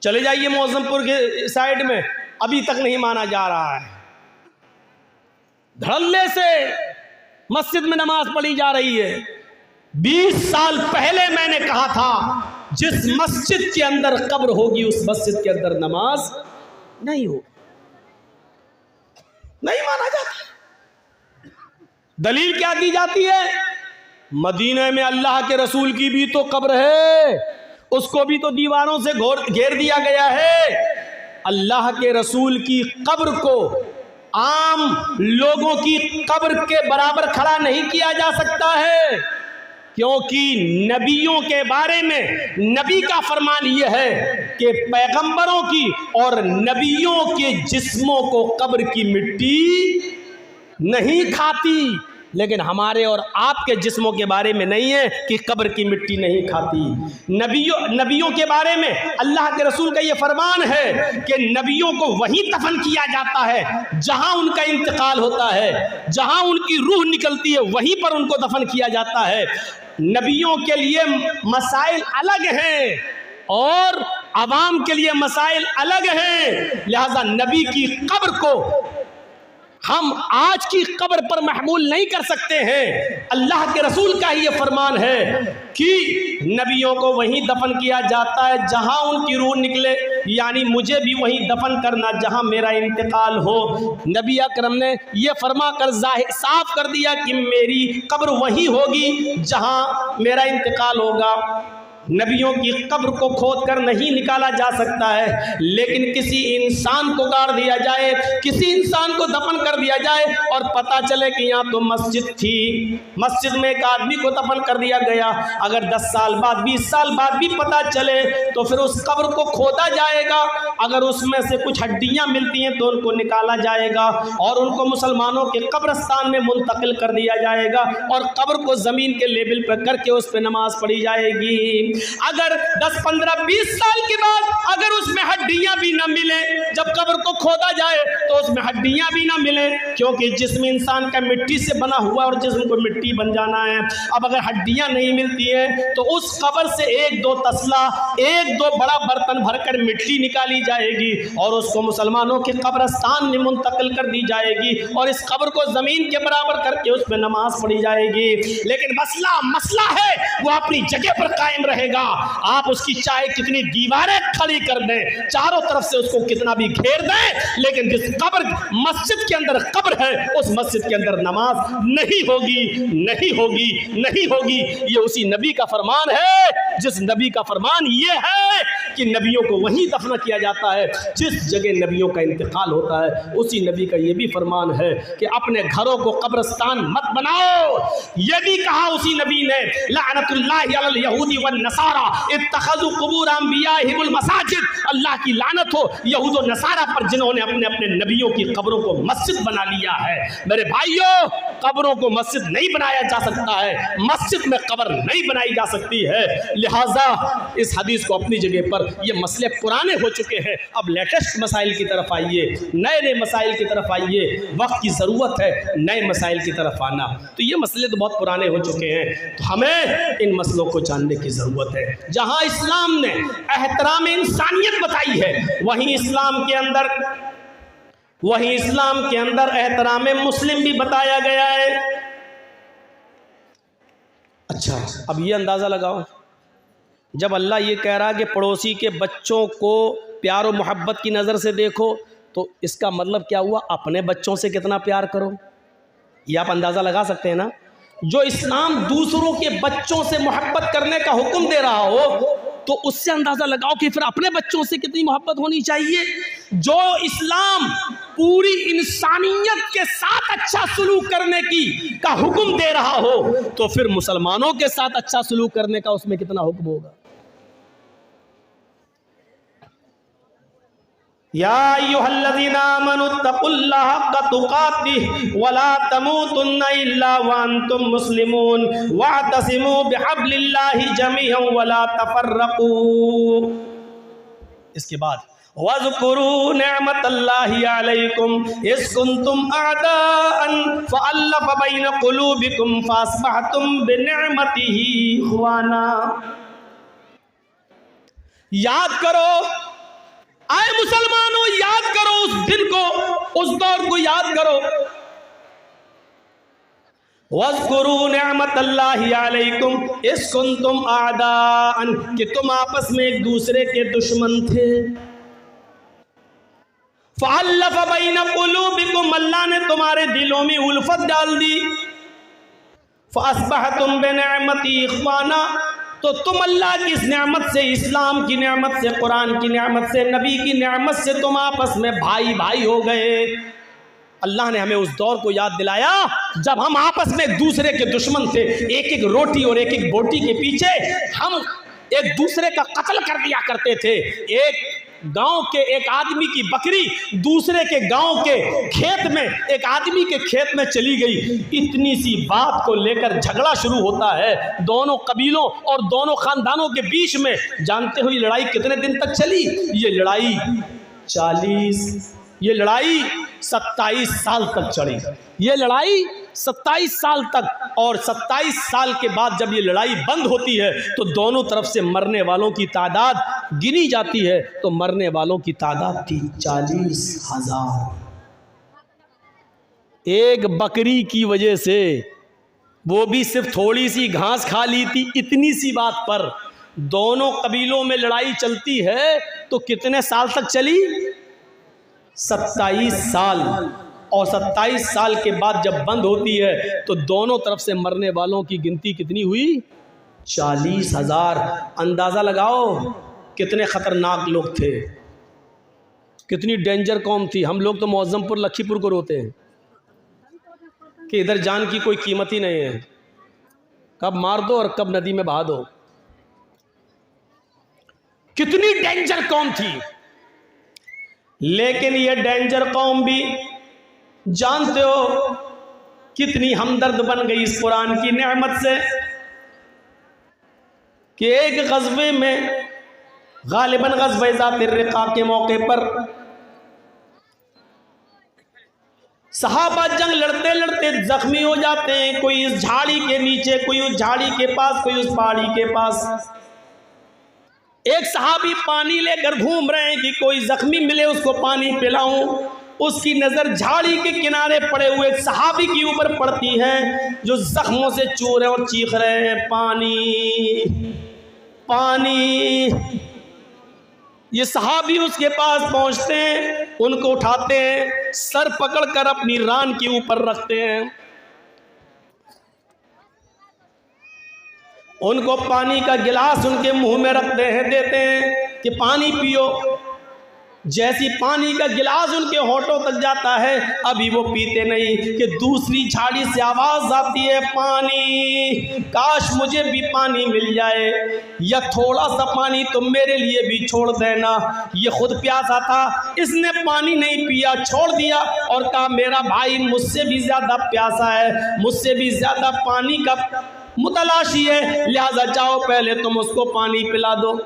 चले जाइए मौजमपुर के साइड में, अभी तक नहीं माना जा रहा है। धड़ल्ले से मस्जिद में नमाज पढ़ी जा रही है। 20 साल पहले मैंने कहा था जिस मस्जिद के अंदर कब्र होगी उस मस्जिद के अंदर नमाज नहीं हो, नहीं माना जाता। दलील क्या दी जाती है? मदीने में अल्लाह के रसूल की भी तो कब्र है, उसको भी तो दीवारों से घेर दिया गया है। अल्लाह के रसूल की कब्र को आम लोगों की कब्र के बराबर खड़ा नहीं किया जा सकता है, क्योंकि नबियों के बारे में नबी का फरमान यह है कि पैगंबरों की और नबियों के जिस्मों को कब्र की मिट्टी नहीं खाती। लेकिन हमारे और आपके जिस्मों के बारे में नहीं है कि कब्र की मिट्टी नहीं खाती। नबियों के बारे में अल्लाह के रसूल का ये फरमान है कि नबियों को वहीं दफन किया जाता है जहां उनका इंतकाल होता है, जहां उनकी रूह निकलती है वहीं पर उनको दफन किया जाता है। नबियों के लिए मसाइल अलग हैं और अवाम के लिए मसाइल अलग हैं, लिहाजा नबी की कब्र को हम आज की कब्र पर महमूल नहीं कर सकते हैं। अल्लाह के रसूल का ये फरमान है कि नबियों को वहीं दफन किया जाता है जहां उनकी रूह निकले, यानी मुझे भी वहीं दफन करना जहां मेरा इंतकाल हो। नबी अकरम ने ये फरमा कर साफ कर दिया कि मेरी कब्र वहीं होगी जहां मेरा इंतकाल होगा। नबियों की कब्र को खोद कर नहीं निकाला जा सकता है, लेकिन किसी इंसान को गाड़ दिया जाए, किसी इंसान को दफन कर दिया जाए और पता चले कि यहाँ तो मस्जिद थी, मस्जिद में एक आदमी को दफन कर दिया गया, अगर 10 साल बाद 20 साल बाद भी पता चले तो फिर उस कब्र को खोदा जाएगा। अगर उसमें से कुछ हड्डियाँ मिलती हैं तो उनको निकाला जाएगा और उनको मुसलमानों के कब्रस्तान में मुंतकिल कर दिया जाएगा और कब्र को ज़मीन के लेवल पर करके उस पर नमाज पढ़ी जाएगी। अगर 10, 15, 20 साल के बाद अगर उसमें हड्डियां भी ना मिले, जब कब्र को खोदा जाए तो उसमें हड्डियां भी ना मिले, क्योंकि जिस्म इंसान का मिट्टी से बना हुआ और जिस्म को मिट्टी बन जाना है। अब अगर हड्डियां नहीं मिलती हैं तो उस कब्र से 1-2 तसला, 1-2 बड़ा बर्तन भरकर मिट्टी निकाली जाएगी और उसको मुसलमानों के कब्रस्तान में मुंतकिल कर दी जाएगी और इस कब्र को जमीन के बराबर करके उसमें नमाज पढ़ी जाएगी। लेकिन मसला है वो अपनी जगह पर कायम रहेगा। आप उसकी चाहे कितनी दीवारें खड़ी कर दें, चारों तरफ से उसको कितना भी घेर दें, लेकिन जिस कब्र मस्जिद के अंदर कब्र है उस मस्जिद के अंदर नमाज नहीं होगी, नहीं होगी, नहीं होगी। ये उसी नबी का फरमान है जिस नबी का फरमान ये है कि नबियों को वहीं दफन किया जाता है जिस जगह नबियों का इंतकाल होता है। उसी नबी का ये भी फरमान है कि अपने घरों को कब्रस्तान मत बनाओ। ये भी कहा उसी नबी ने, लानतुल्लाहि अलल यहूदी वन नसारा इत्तखज़ू कुबूर अंबियाहिमुल मसाजिद। अल्लाह की लानत हो यहूद और नसारा पर जिन्होंने अपने अपने नबियों की कब्रों को मस्जिद बना लिया है। मेरे भाइयों, कब्रों को मस्जिद नहीं बनाया जा सकता है, मस्जिद में कब्र नहीं बनाई जा सकती है। लिहाजा इस हदीस को अपनी जगह पर, ये मसले पुराने हो चुके हैं, अब लेटेस्ट मसाइल की तरफ आइए, नए नए मसाइल की तरफ आइए। वक्त की ज़रूरत है नए मसाइल की तरफ आना। तो ये मसले तो बहुत पुराने हो चुके हैं, तो हमें इन मसलों को जानने की ज़रूरत है। जहाँ इस्लाम ने एहतराम इंसानियत बताई है, वहीं इस्लाम के अंदर एहतराम मुस्लिम भी बताया गया है। अच्छा, अब ये अंदाज़ा लगाओ, जब अल्लाह ये कह रहा है कि पड़ोसी के बच्चों को प्यार और मोहब्बत की नज़र से देखो, तो इसका मतलब क्या हुआ? अपने बच्चों से कितना प्यार करो, ये आप अंदाज़ा लगा सकते हैं ना। जो इस्लाम दूसरों के बच्चों से मोहब्बत करने का हुक्म दे रहा हो, तो उससे अंदाज़ा लगाओ कि फिर अपने बच्चों से कितनी मोहब्बत होनी चाहिए। जो इस्लाम पूरी इंसानियत के साथ अच्छा सलूक करने का हुक्म दे रहा हो, तो फिर मुसलमानों के साथ अच्छा सलूक करने का उसमें कितना हुक्म होगा। या अय्युहल्लज़ीना आमनुत्तकुल्लाह हक़्क़ तुक़ातिह वला तमूतुन्ना इल्ला व अंतुम मुस्लिमून वअतसिमू बिहब्लिल्लाहि जमीअन वला तफ़र्रक़ू। इसके बाद वज़कुरू निअमतल्लाहि अलैकुम इज़ कुंतुम अअदाअन फ़अल्लफ़ बैन क़ुलूबिकुम फ़अस्बहतुम बिनिअमतिही इख़्वाना। याद करो दिन को, उस दौर को याद करो। वज़्कुरू निअमतल्लाहि अलैकुम इज़ कुंतुम आदाअन, कि तुम आपस में एक दूसरे के दुश्मन थे। फ़अल्लफ़ बैन क़ुलूबिकुम, अल्लाह ने तुम्हारे दिलों में उल्फत डाल दी। फ़अस्बहतुम बिनिअमती इख़वाना, तो तुम अल्लाह की इस नेमत से, इस्लाम की नेमत से, कुरान की नेमत से, नबी की नेमत से तुम आपस में भाई भाई हो गए। अल्लाह ने हमें उस दौर को याद दिलाया जब हम आपस में एक दूसरे के दुश्मन थे। एक एक रोटी और एक एक बोटी के पीछे हम एक दूसरे का कत्ल कर दिया करते थे। एक गांव के एक आदमी की बकरी दूसरे के गांव के खेत में, एक आदमी के खेत में चली गई, इतनी सी बात को लेकर झगड़ा शुरू होता है दोनों कबीलों और दोनों खानदानों के बीच में। जानते हो ये लड़ाई कितने दिन तक चली? ये लड़ाई 27 साल तक चली। ये लड़ाई 27 साल तक, और 27 साल के बाद जब ये लड़ाई बंद होती है तो दोनों तरफ से मरने वालों की तादाद गिनी जाती है, तो मरने वालों की तादाद थी 40,000। एक बकरी की वजह से, वो भी सिर्फ थोड़ी सी घास खा ली थी, इतनी सी बात पर दोनों कबीलों में लड़ाई चलती है। तो कितने साल तक चली? 27 साल। और 27 साल के बाद जब बंद होती है तो दोनों तरफ से मरने वालों की गिनती कितनी हुई? 40,000। अंदाज़ा लगाओ कितने ख़तरनाक लोग थे, कितनी डेंजर कौम थी। हम लोग तो मौज़मपुर लखीपुर को रोते हैं कि इधर जान की कोई कीमत ही नहीं है, कब मार दो और कब नदी में बहा दो। कितनी डेंजर कौम थी। लेकिन ये डेंजर कौम भी जानते हो कितनी हमदर्द बन गई इस कुरान की नेमत से कि एक ग़ज़वे में, गालिबन ग़ज़वे ज़ातिर रिक़ाब के मौके पर, सहाबा जंग लड़ते लड़ते जख्मी हो जाते हैं। कोई इस झाड़ी के नीचे, कोई उस झाड़ी के पास, कोई उस पहाड़ी के पास। एक सहाबी पानी लेकर घूम रहे हैं कि कोई जख्मी मिले उसको पानी पिलाऊं। उसकी नज़र झाड़ी के किनारे पड़े हुए एक सहाबी के ऊपर पड़ती है जो जख्मों से चूर रहे और चीख रहे हैं, पानी पानी। ये सहाबी उसके पास पहुंचते हैं, उनको उठाते हैं, सर पकड़कर अपनी रान के ऊपर रखते हैं, उनको पानी का गिलास उनके मुंह में रखते हैं, देते हैं कि पानी पियो। जैसी पानी का गिलास उनके होठों तक जाता है, अभी वो पीते नहीं कि दूसरी झाड़ी से आवाज़ आती है, पानी, काश मुझे भी पानी मिल जाए, या थोड़ा सा पानी तुम मेरे लिए भी छोड़ देना। ये खुद प्यासा था, इसने पानी नहीं पिया, छोड़ दिया और कहा मेरा भाई मुझसे भी ज़्यादा प्यासा है, मुझसे भी ज़्यादा पानी का मुतलाशी है, लिहाजा जाओ पहले तुम उसको पानी पिला दो।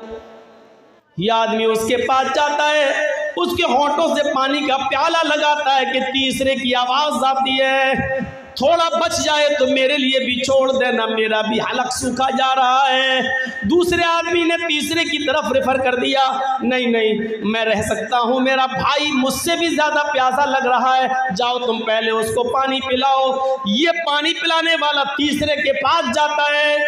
यह आदमी उसके पास जाता है, उसके होठों से पानी का प्याला लगाता है कि तीसरे की आवाज़ आती है, थोड़ा बच जाए तो मेरे लिए भी छोड़ देना, मेरा भी हलक सूखा जा रहा है। दूसरे आदमी ने तीसरे की तरफ रेफर कर दिया, नहीं नहीं मैं रह सकता हूँ, मेरा भाई मुझसे भी ज़्यादा प्यासा लग रहा है, जाओ तुम पहले उसको पानी पिलाओ। ये पानी पिलाने वाला तीसरे के पास जाता है,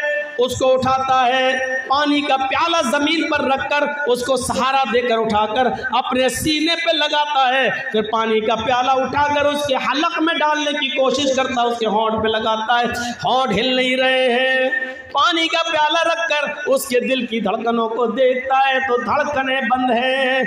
उसको उठाता है, पानी का प्याला ज़मीन पर रखकर उसको सहारा देकर उठाकर अपने सीने पे लगाता है, फिर पानी का प्याला उठाकर उसके हलक में डालने की कोशिश करता है, उसके होंठ पे लगाता है, होंठ हिल नहीं रहे हैं। पानी का प्याला रखकर उसके दिल की धड़कनों को देखता है तो धड़कनें बंद है,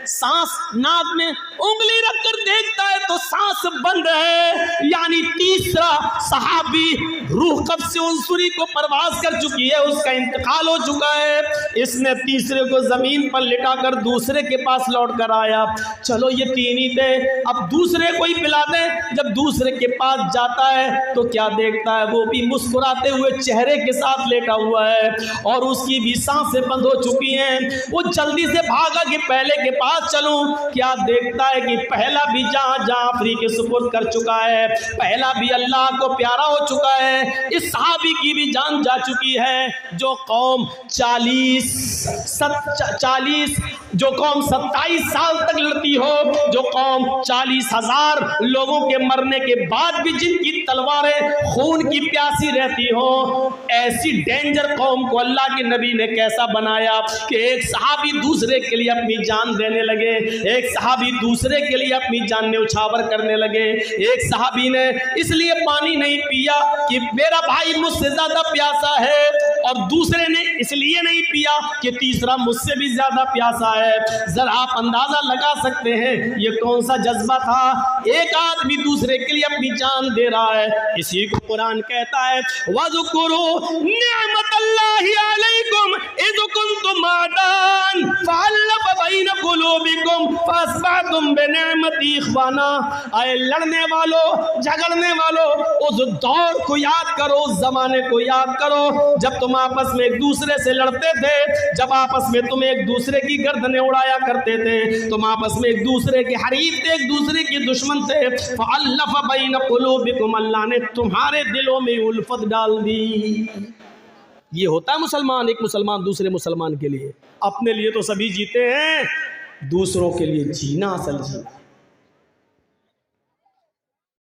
सांस नाक में उंगली रखकर देखता है तो सांस बंद है। यानी तीसरा सहाबी रूह कब्ज़ से उनसुरी को परवास कर चुकी है, उसका इंतकाल हो चुका है। इसने तीसरे को जमीन पर लिटाकर दूसरे के पास लौट कर आया, चलो ये तीन ही थे, अब दूसरे को ही पिला दे। जब दूसरे के पास जाता है तो क्या देखता है, वो भी मुस्कुराते हुए चेहरे के साथ लेटा हुआ है और उसकी भी सांसें बंद हो चुकी हैं। वो जल्दी से भागा कि पहले के पास चलूं, क्या देखता है कि पहला भी जहां जहां फ्री के सुपुर्द कर चुका है, पहला भी अल्लाह को प्यारा हो चुका है, इस सहाबी की भी जान जा चुकी है। जो कौम 40 जो कौम 27 साल तक लड़ती हो, जो कौम 40,000 लोगों के मरने के बाद भी जिनकी तलवारें खून की प्यासी रहती हो, ऐसी डेंजर कौम को अल्लाह के नबी ने कैसा बनाया कि एक सहाबी दूसरे के लिए अपनी जान देने लगे, एक सहाबी दूसरे के लिए अपनी जान न्यौछावर करने लगे। एक सहाबी ने इसलिए पानी नहीं पिया कि मेरा भाई मुझसे ज्यादा प्यासा है, और दूसरे ने इसलिए नहीं पिया कि तीसरा मुझसे भी ज्यादा प्यासा है। जरा आप अंदाजा लगा सकते हैं ये कौन सा जज्बा था। एक आदमी दूसरे के लिए अपनी जान दे रहा है। इसी को कुरान कहता है वज़कुरू निअमतल्लाहि अलैकुम इज़ कुंतुम आदान फ़अल्लफ़ बैन क़ुलूबिकुम फ़अस्बहतुम बिनिअमति इख़वाना। आए लड़ने वालों, झगड़ने वालों, उस दौर को याद करो, उस जमाने को याद करो जब तुम आपस में एक दूसरे से लड़ते थे, जब आपस में तुम एक दूसरे की गर्दनें उड़ाया करते थे, तुम आपस में एक दूसरे के हरीफ थे, एक दूसरे के दुश्मन थे। फ़अल्लफ़ बैन क़ुलूबिकुम, अल्लाह ने तुम्हारे दिलों में उल्फत डाल दी। ये होता है मुसलमान, एक मुसलमान दूसरे मुसलमान के लिए। अपने लिए तो सभी जीते हैं, दूसरों के लिए जीना असल जीना।